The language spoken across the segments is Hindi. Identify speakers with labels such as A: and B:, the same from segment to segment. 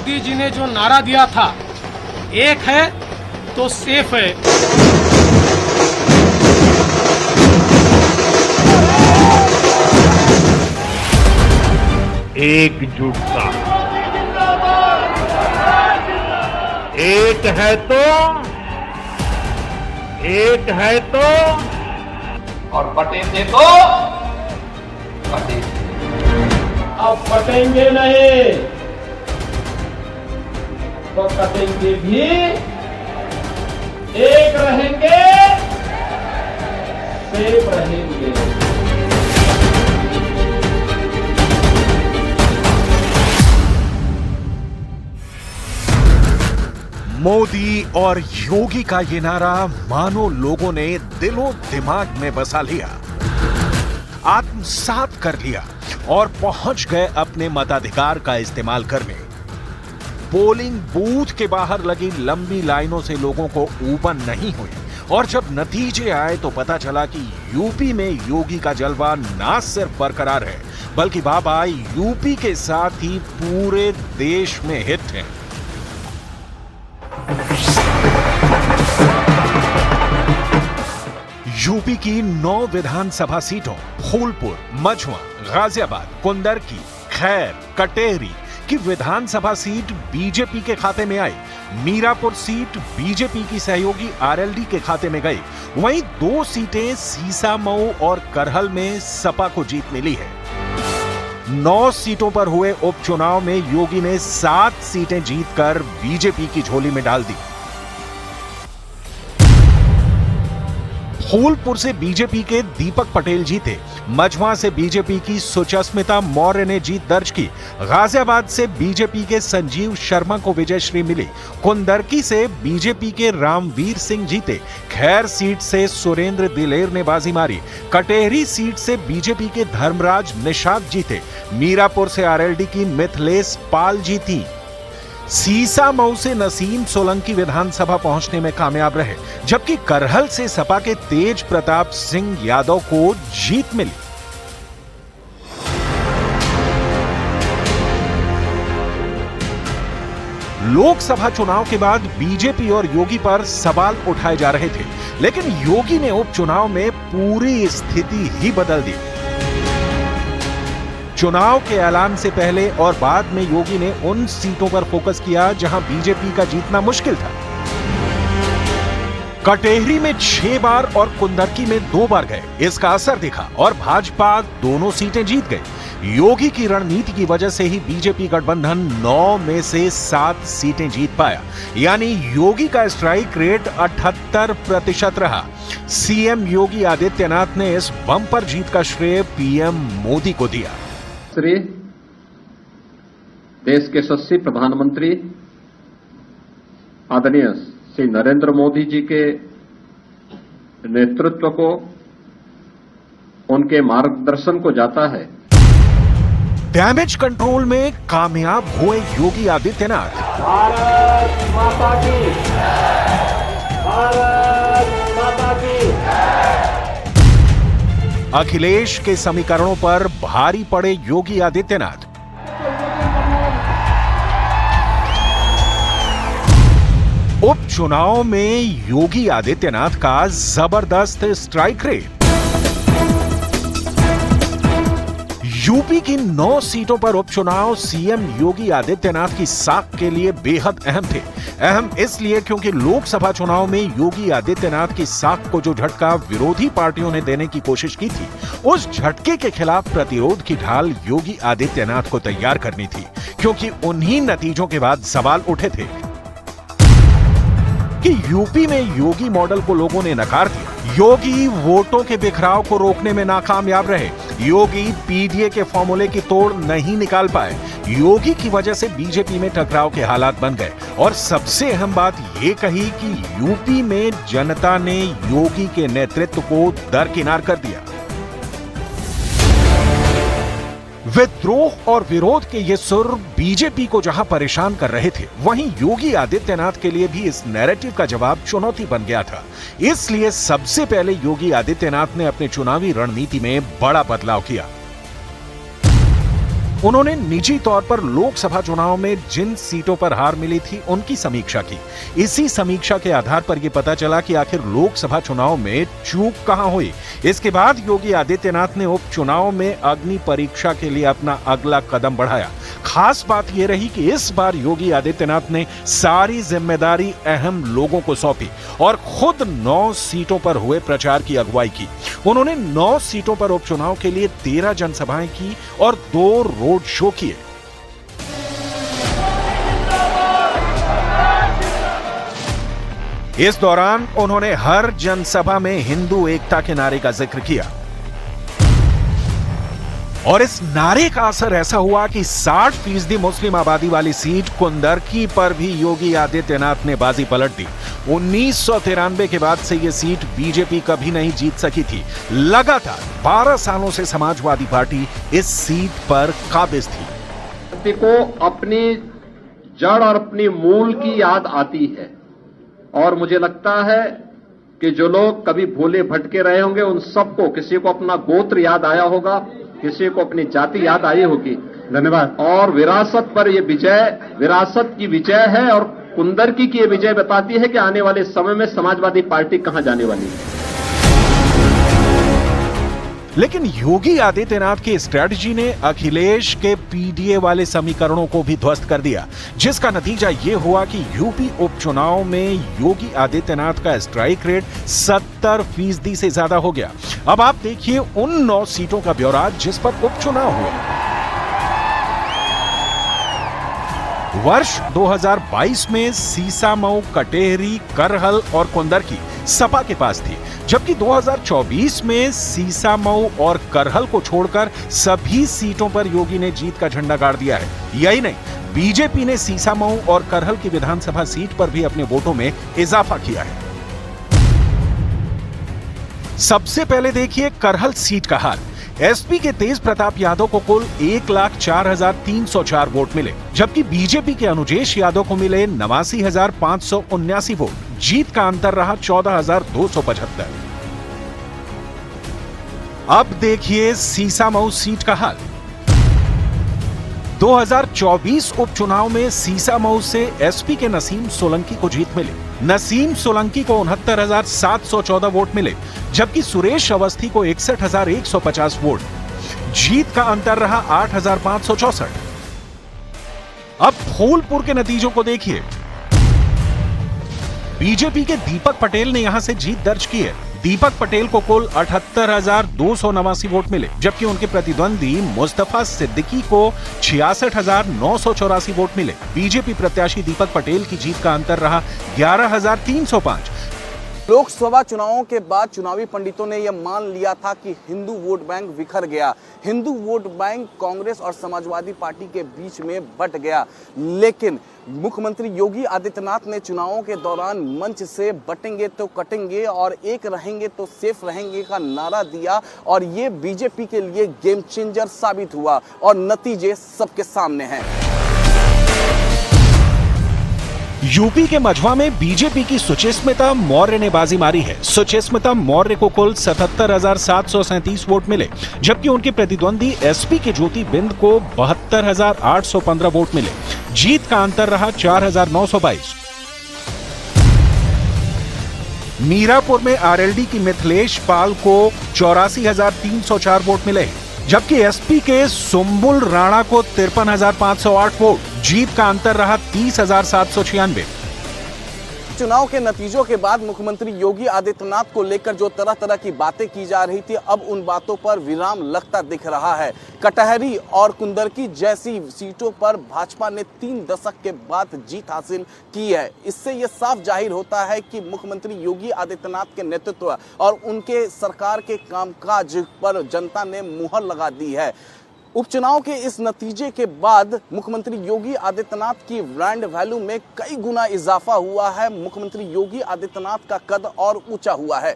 A: मोदी जी ने जो नारा दिया था, एक है तो सेफ है।
B: एकजुटता, एक है तो
C: और बटे थे तो बटे थे।
D: अब बटेंगे नहीं तो कटेंगे भी, एक रहेंगे, सेफ रहेंगे।
E: मोदी और योगी का ये नारा मानो लोगों ने दिलो दिमाग में बसा लिया, आत्मसात कर लिया और पहुंच गए अपने मताधिकार का इस्तेमाल करने। पोलिंग बूथ के बाहर लगी लंबी लाइनों से लोगों को ऊपर नहीं हुई और जब नतीजे आए तो पता चला कि यूपी में योगी का जलवा ना सिर्फ बरकरार है बल्कि बाबा यूपी के साथ ही पूरे देश में हिट है। यूपी की 9 विधानसभा सीटों फूलपुर, मझवा, गाजियाबाद, कुंदरकी, खैर, कटेहरी की विधानसभा सीट बीजेपी के खाते में आई। मीरापुर सीट बीजेपी की सहयोगी आरएलडी के खाते में गई। वहीं 2 सीटें सीसामऊ और करहल में सपा को जीत मिली है। 9 सीटों पर हुए उपचुनाव में योगी ने 7 सीटें जीतकर बीजेपी की झोली में डाल दी। फूलपुर से बीजेपी के दीपक पटेल जीते, मझवा से बीजेपी की सुचस्मिता मौर्य ने जीत दर्ज की, गाजियाबाद से बीजेपी के संजीव शर्मा को विजयश्री मिली, कुंदरकी से बीजेपी के रामवीर सिंह जीते, खैर सीट से सुरेंद्र दिलेर ने बाजी मारी, कटेहरी सीट से बीजेपी के धर्मराज निषाद जीते, मीरापुर से आरएलडी की मिथिलेश पाल जीती। सीसामऊ से नसीम सोलंकी विधानसभा पहुंचने में कामयाब रहे, जबकि करहल से सपा के तेज प्रताप सिंह यादव को जीत मिली। लोकसभा चुनाव के बाद बीजेपी और योगी पर सवाल उठाए जा रहे थे, लेकिन योगी ने उपचुनाव में पूरी स्थिति ही बदल दी। चुनाव के ऐलान से पहले और बाद में योगी ने उन सीटों पर फोकस किया जहां बीजेपी का जीतना मुश्किल था। कटेहरी में 6 बार और कुंदरकी में 2 बार गए, इसका असर दिखा और भाजपा दोनों सीटें जीत गई। योगी की रणनीति की वजह से ही बीजेपी गठबंधन 9 में से 7 सीटें जीत पाया, यानी योगी का स्ट्राइक रेट 78% रहा। सीएम योगी आदित्यनाथ ने इस बम्पर जीत का श्रेय पीएम मोदी को दिया।
F: देश के यशस्वी प्रधानमंत्री आदरणीय श्री नरेंद्र मोदी जी के नेतृत्व को, उनके मार्गदर्शन को जाता है।
E: डैमेज कंट्रोल में कामयाब हुए योगी आदित्यनाथ।
D: भारत माता की, भारत माता की।
E: अखिलेश के समीकरणों पर भारी पड़े योगी आदित्यनाथ। उपचुनाव में योगी आदित्यनाथ का जबरदस्त स्ट्राइक रेट। यूपी की 9 सीटों पर उपचुनाव सीएम योगी आदित्यनाथ की साख के लिए बेहद अहम थे। अहम इसलिए क्योंकि लोकसभा चुनाव में योगी आदित्यनाथ की साख को जो झटका विरोधी पार्टियों ने देने की कोशिश की थी, उस झटके के खिलाफ प्रतिरोध की ढाल योगी आदित्यनाथ को तैयार करनी थी, क्योंकि उन्हीं नतीजों के बाद सवाल उठे थे कि यूपी में योगी मॉडल को लोगों ने नकार दिया, योगी वोटों के बिखराव को रोकने में नाकामयाब रहे, योगी पीडीए के फॉर्मूले की तोड़ नहीं निकाल पाए, योगी की वजह से बीजेपी में टकराव के हालात बन गए और सबसे अहम बात यह कही कि यूपी में जनता ने योगी के नेतृत्व को दरकिनार कर दिया। विद्रोह और विरोध के ये सुर बीजेपी को जहां परेशान कर रहे थे, वहीं योगी आदित्यनाथ के लिए भी इस नैरेटिव का जवाब चुनौती बन गया था। इसलिए सबसे पहले योगी आदित्यनाथ ने अपने चुनावी रणनीति में बड़ा बदलाव किया। उन्होंने निजी तौर पर लोकसभा चुनाव में जिन सीटों पर हार मिली थी उनकी समीक्षा की। इसी समीक्षा के आधार पर यह पता चला कि आखिर लोकसभा चुनाव में चूक कहां हुई। इसके बाद योगी आदित्यनाथ ने उपचुनाव में अग्नि परीक्षा के लिए अपना अगला कदम बढ़ाया। खास बात यह रही कि इस बार योगी आदित्यनाथ ने सारी जिम्मेदारी अहम लोगों को सौंपी और खुद 9 सीटों पर हुए प्रचार की अगुवाई की। उन्होंने 9 सीटों पर उपचुनाव के लिए 13 जनसभाएं की और 2 रोड शो किए। इस दौरान उन्होंने हर जनसभा में हिंदू एकता के नारे का जिक्र किया और इस नारे का असर ऐसा हुआ कि 60% मुस्लिम आबादी वाली सीट कुंदरकी पर भी योगी आदित्यनाथ ने बाजी पलट दी। 1993 के बाद से यह सीट बीजेपी कभी नहीं जीत सकी थी। लगातार 12 सालों से समाजवादी पार्टी इस सीट पर काबिज थी।
F: व्यक्ति को अपनी जड़ और अपनी मूल की याद आती है और मुझे लगता है कि जो लोग कभी भूले भटके रहे होंगे उन सबको, किसी को अपना गोत्र याद आया होगा, किसी को अपनी जाति याद आई होगी। धन्यवाद। और विरासत पर यह विजय विरासत की विजय है और कुंदरकी की यह विजय बताती है कि आने वाले समय में समाजवादी पार्टी कहां जाने वाली है।
E: लेकिन योगी आदित्यनाथ की स्ट्रेटजी ने अखिलेश के पीडीए वाले समीकरणों को भी ध्वस्त कर दिया, जिसका नतीजा यह हुआ कि यूपी उपचुनाव में योगी आदित्यनाथ का स्ट्राइक रेट 70% से ज्यादा हो गया। अब आप देखिए उन 9 सीटों का ब्यौरा जिस पर उपचुनाव हुआ। वर्ष 2022 में सीसामऊ, कटेहरी, करहल और कुंदरकी सपा के पास थी, जबकि 2024 में सीसामऊ और करहल को छोड़कर सभी सीटों पर योगी ने जीत का झंडा गाड़ दिया है। यही नहीं, बीजेपी ने सीसामऊ और करहल की विधानसभा सीट पर भी अपने वोटों में इजाफा किया है। सबसे पहले देखिए करहल सीट का हाल। एसपी के तेज प्रताप यादव को कुल 1,04,304 वोट मिले, जबकि बीजेपी के अनुजेश यादव को मिले 89,579 वोट। जीत का अंतर रहा 14,275। अब देखिए सीसामऊ सीट का हाल। 2024 उपचुनाव में सीसामऊ से एसपी के नसीम सोलंकी को जीत मिली। नसीम सोलंकी को 69,714 वोट मिले, जबकि सुरेश अवस्थी को 61,150 वोट। जीत का अंतर रहा 8,564। अब फूलपुर के नतीजों को देखिए। बीजेपी के दीपक पटेल ने यहां से जीत दर्ज की है। दीपक पटेल को कुल 78,289 वोट मिले, जबकि उनके प्रतिद्वंदी मुस्तफा सिद्दीकी को 66,984 वोट मिले। बीजेपी प्रत्याशी दीपक पटेल की जीत का अंतर रहा 11,305।
G: लोकसभा चुनावों के बाद चुनावी पंडितों ने यह मान लिया था कि हिंदू वोट बैंक बिखर गया, हिंदू वोट बैंक कांग्रेस और समाजवादी पार्टी के बीच में बंट गया। लेकिन मुख्यमंत्री योगी आदित्यनाथ ने चुनावों के दौरान मंच से बटेंगे तो कटेंगे और एक रहेंगे तो सेफ रहेंगे का नारा दिया और ये बीजेपी के लिए गेम चेंजर साबित हुआ और नतीजे सबके सामने हैं।
E: यूपी के मझवा में बीजेपी की सुचिस्मिता मौर्य ने बाजी मारी है। सुचिस्मिता मौर्य को कुल 77,737 वोट मिले, जबकि उनके प्रतिद्वंदी एसपी के ज्योति बिंद को 72,815 वोट मिले। जीत का अंतर रहा 4,922। मीरापुर में आरएलडी की मिथिलेश पाल को 84,304 वोट मिले, जबकि एसपी के सुम्बुल राणा को 53,508 वोट। जीत का अंतर रहा 30,796।
G: चुनाव के नतीजों के बाद मुख्यमंत्री योगी आदित्यनाथ को लेकर जो तरह तरह की बातें की जा रही थी, अब उन बातों पर विराम लगता दिख रहा है। कटहरी और कुंदरकी जैसी सीटों पर भाजपा ने 3 दशक के बाद जीत हासिल की है। इससे यह साफ जाहिर होता है कि मुख्यमंत्री योगी आदित्यनाथ के नेतृत्व और उनके सरकार के कामकाज पर जनता ने मुहर लगा दी है। उपचुनाव के इस नतीजे के बाद मुख्यमंत्री योगी आदित्यनाथ की ब्रांड वैल्यू में कई गुना इजाफा हुआ है। मुख्यमंत्री योगी आदित्यनाथ का कद और ऊंचा हुआ है।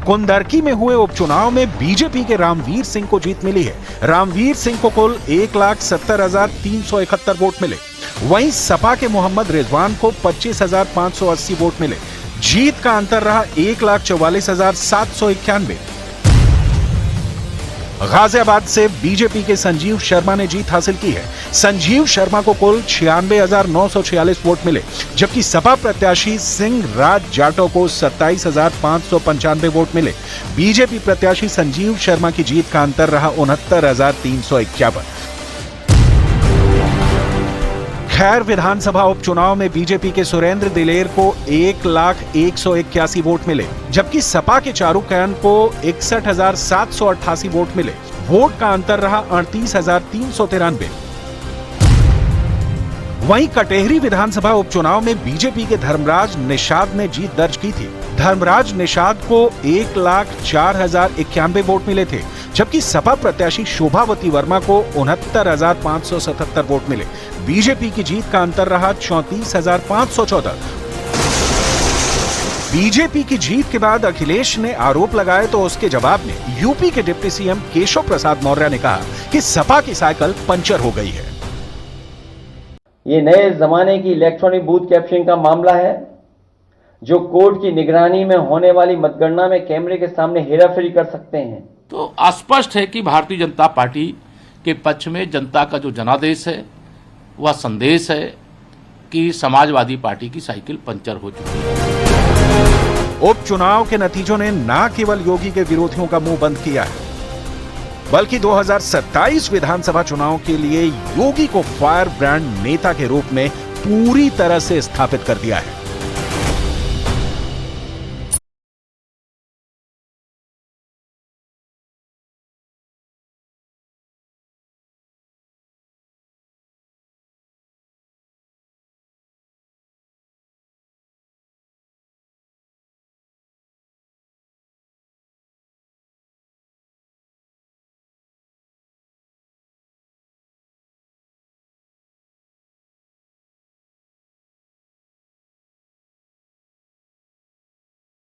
E: कुंदरकी में हुए उपचुनाव में बीजेपी के रामवीर सिंह को जीत मिली है। रामवीर सिंह को कुल 1,70,371 वोट मिले। वहीं सपा के मोहम्मद रिजवान को 25,580 वोट मिले। जीत का अंतर रहा 1,44,791। गाजियाबाद से बीजेपी के संजीव शर्मा ने जीत हासिल की है। संजीव शर्मा को कुल 96,946 वोट मिले, जबकि सपा प्रत्याशी सिंह राज जाटव को 27,595 वोट मिले। बीजेपी प्रत्याशी संजीव शर्मा की जीत का अंतर रहा 69,351। खैर, विधानसभा उपचुनाव में बीजेपी के सुरेंद्र दिलेर को 1,01,81 वोट मिले, जबकि सपा के चारुकैन को 61,788 वोट मिले। वोट का अंतर रहा 38,393। वहीं कटेहरी विधानसभा उपचुनाव में बीजेपी के धर्मराज निषाद ने जीत दर्ज की थी। धर्मराज निषाद को 1,04,091 वोट मिले थे, जबकि सपा प्रत्याशी शोभावती वर्मा को 69,577 वोट मिले। बीजेपी की जीत का अंतर रहा 34,514। बीजेपी की जीत के बाद अखिलेश ने आरोप लगाए तो उसके जवाब में यूपी के डिप्टी सीएम केशव प्रसाद मौर्य ने कहा कि सपा की साइकिल पंचर हो गई है।
H: ये नए जमाने की इलेक्ट्रॉनिक बूथ कैप्चरिंग का मामला है, जो कोर्ट की निगरानी में होने वाली मतगणना में कैमरे के सामने हेराफेरी कर सकते हैं।
C: तो स्पष्ट है कि भारतीय जनता पार्टी के पक्ष में जनता का जो जनादेश है, वह संदेश है कि समाजवादी पार्टी की साइकिल पंचर हो चुकी है।
E: उपचुनाव के नतीजों ने न केवल योगी के विरोधियों का मुंह बंद किया है, बल्कि 2027 विधानसभा चुनाव के लिए योगी को फायर ब्रांड नेता के रूप में पूरी तरह से स्थापित कर दिया है।